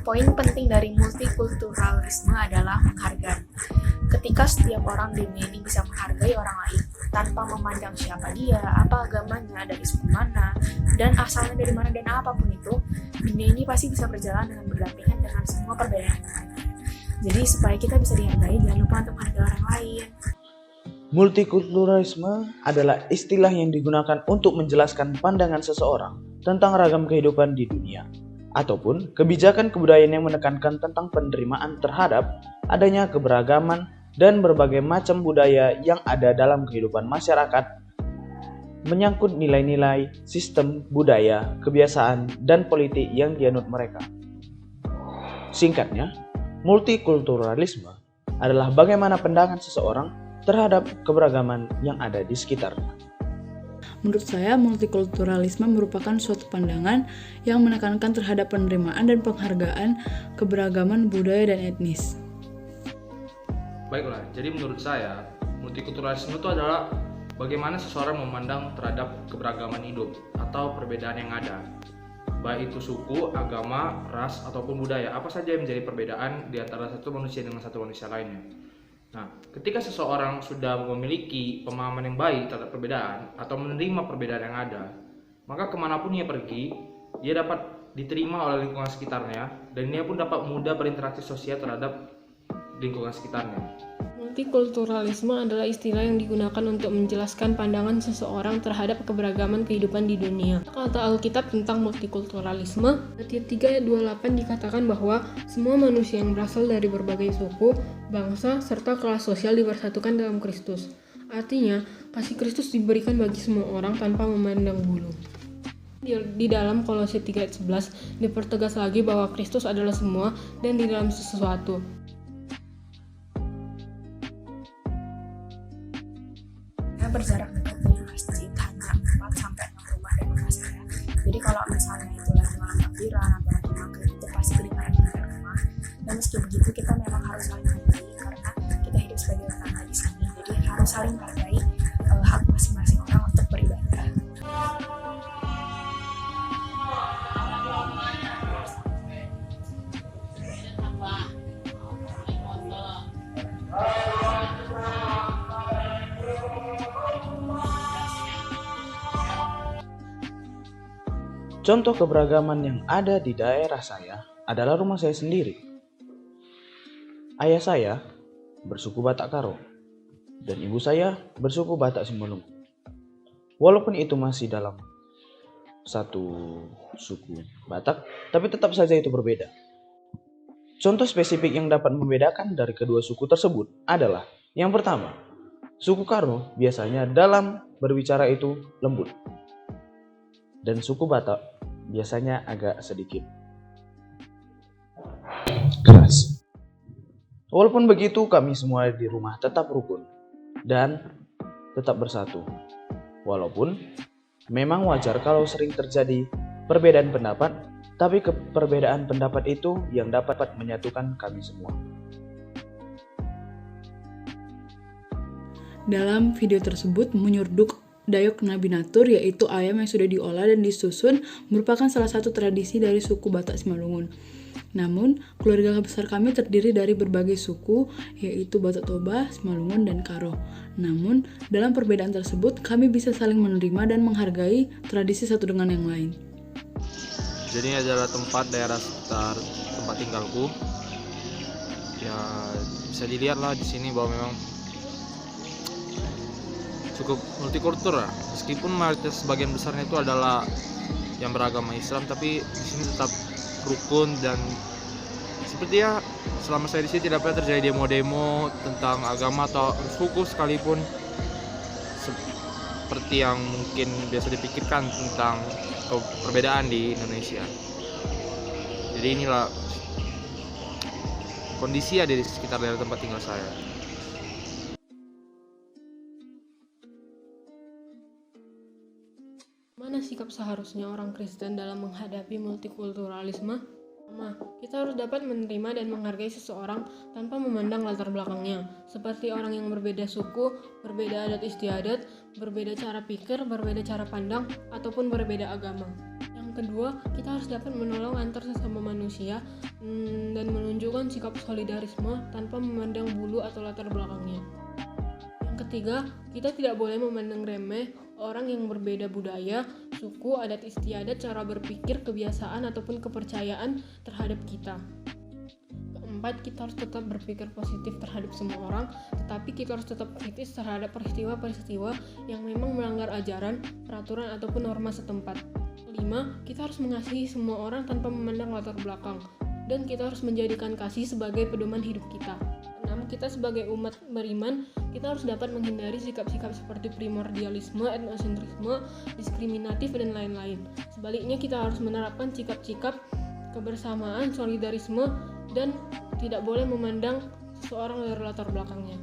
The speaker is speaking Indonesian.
Poin penting dari multikulturalisme adalah menghargai. Ketika setiap orang di dunia ini bisa menghargai orang lain tanpa memandang siapa dia, apa agamanya, dari suku mana, dan asalnya dari mana dan apapun itu, dunia ini pasti bisa berjalan dengan berdampingan dengan semua perbedaan yang ada. Jadi supaya kita bisa dihargai, jangan lupa untuk menghargai orang lain. Multikulturalisme adalah istilah yang digunakan untuk menjelaskan pandangan seseorang tentang ragam kehidupan di dunia, ataupun kebijakan kebudayaan yang menekankan tentang penerimaan terhadap adanya keberagaman dan berbagai macam budaya yang ada dalam kehidupan masyarakat, menyangkut nilai-nilai, sistem, budaya, kebiasaan, dan politik yang dianut mereka. Singkatnya, multikulturalisme adalah bagaimana pandangan seseorang terhadap keberagaman yang ada di sekitarnya. Menurut saya, multikulturalisme merupakan suatu pandangan yang menekankan terhadap penerimaan dan penghargaan keberagaman budaya dan etnis. Baiklah, jadi menurut saya, multikulturalisme itu adalah bagaimana seseorang memandang terhadap keberagaman hidup atau perbedaan yang ada. Baik itu suku, agama, ras, ataupun budaya, apa saja yang menjadi perbedaan di antara satu manusia dengan satu manusia lainnya. Nah, ketika seseorang sudah memiliki pemahaman yang baik terhadap perbedaan atau menerima perbedaan yang ada, maka kemanapun ia pergi, dia dapat diterima oleh lingkungan sekitarnya dan dia pun dapat mudah berinteraksi sosial terhadap lingkungan sekitarnya. Multikulturalisme adalah istilah yang digunakan untuk menjelaskan pandangan seseorang terhadap keberagaman kehidupan di dunia. Kata Alkitab tentang multikulturalisme, ayat 3 ayat 28 dikatakan bahwa semua manusia yang berasal dari berbagai suku, bangsa, serta kelas sosial dipersatukan dalam Kristus. Artinya, kasih Kristus diberikan bagi semua orang tanpa memandang bulu. Di dalam Kolose 3 ayat 11 dipertegas lagi bahwa Kristus adalah semua dan di dalam sesuatu. Berjarak dekat dengan masjid hanya 4-6 rumah dari rumah saya. Jadi kalau misalnya itu lagi malam takbiran atau lagi maghrib, itu pasti kedengaran di rumah. Dan meski begitu, kita memang harus saling menghargai karena kita hidup sebagai tetangga di sini. Jadi harus saling menghargai hak masing-masing orang untuk beribadah. Contoh keberagaman yang ada di daerah saya adalah rumah saya sendiri. Ayah saya bersuku Batak Karo dan ibu saya bersuku Batak Simbolungun. Walaupun itu masih dalam satu suku Batak, tapi tetap saja itu berbeda. Contoh spesifik yang dapat membedakan dari kedua suku tersebut adalah yang pertama, suku Karo biasanya dalam berbicara itu lembut. Dan suku Batak biasanya agak sedikit keras. Walaupun begitu, kami semua di rumah tetap rukun dan tetap bersatu. Walaupun memang wajar kalau sering terjadi perbedaan pendapat, tapi perbedaan pendapat itu yang dapat menyatukan kami semua. Dalam video tersebut menyurduk Dayok Nabinatur, yaitu ayam yang sudah diolah dan disusun, merupakan salah satu tradisi dari suku Batak Simalungun. Namun, keluarga besar kami terdiri dari berbagai suku, yaitu Batak Toba, Simalungun, dan Karo. Namun, dalam perbedaan tersebut, kami bisa saling menerima dan menghargai tradisi satu dengan yang lain. Jadi ini adalah daerah sekitar tempat tinggalku. Ya, bisa dilihat lah di sini bahwa memang cukup multikultural, meskipun mayoritas sebagian besarnya itu adalah yang beragama Islam, tapi di sini tetap rukun dan seperti ya selama saya di sini tidak pernah terjadi demo-demo tentang agama atau suku sekalipun seperti yang mungkin biasa dipikirkan tentang perbedaan di Indonesia. Jadi inilah kondisi ada di sekitar daerah tempat tinggal saya. Mana sikap seharusnya orang Kristen dalam menghadapi multikulturalisme? Kita harus dapat menerima dan menghargai seseorang tanpa memandang latar belakangnya, seperti orang yang berbeda suku, berbeda adat istiadat, berbeda cara pikir, berbeda cara pandang, ataupun berbeda agama. Yang kedua, kita harus dapat menolong antar sesama manusia dan menunjukkan sikap solidarisme tanpa memandang bulu atau latar belakangnya. Yang ketiga, kita tidak boleh memandang remeh orang yang berbeda budaya, suku, adat istiadat, cara berpikir, kebiasaan, ataupun kepercayaan terhadap kita. Keempat, kita harus tetap berpikir positif terhadap semua orang, tetapi kita harus tetap kritis terhadap peristiwa-peristiwa yang memang melanggar ajaran, peraturan, ataupun norma setempat. Kelima, kita harus mengasihi semua orang tanpa memandang latar belakang, dan kita harus menjadikan kasih sebagai pedoman hidup kita. 6. Kita sebagai umat beriman, kita harus dapat menghindari sikap-sikap seperti primordialisme, etnosentrisme, diskriminatif, dan lain-lain. Sebaliknya, kita harus menerapkan sikap-sikap kebersamaan, solidarisme, dan tidak boleh memandang seseorang dari latar belakangnya.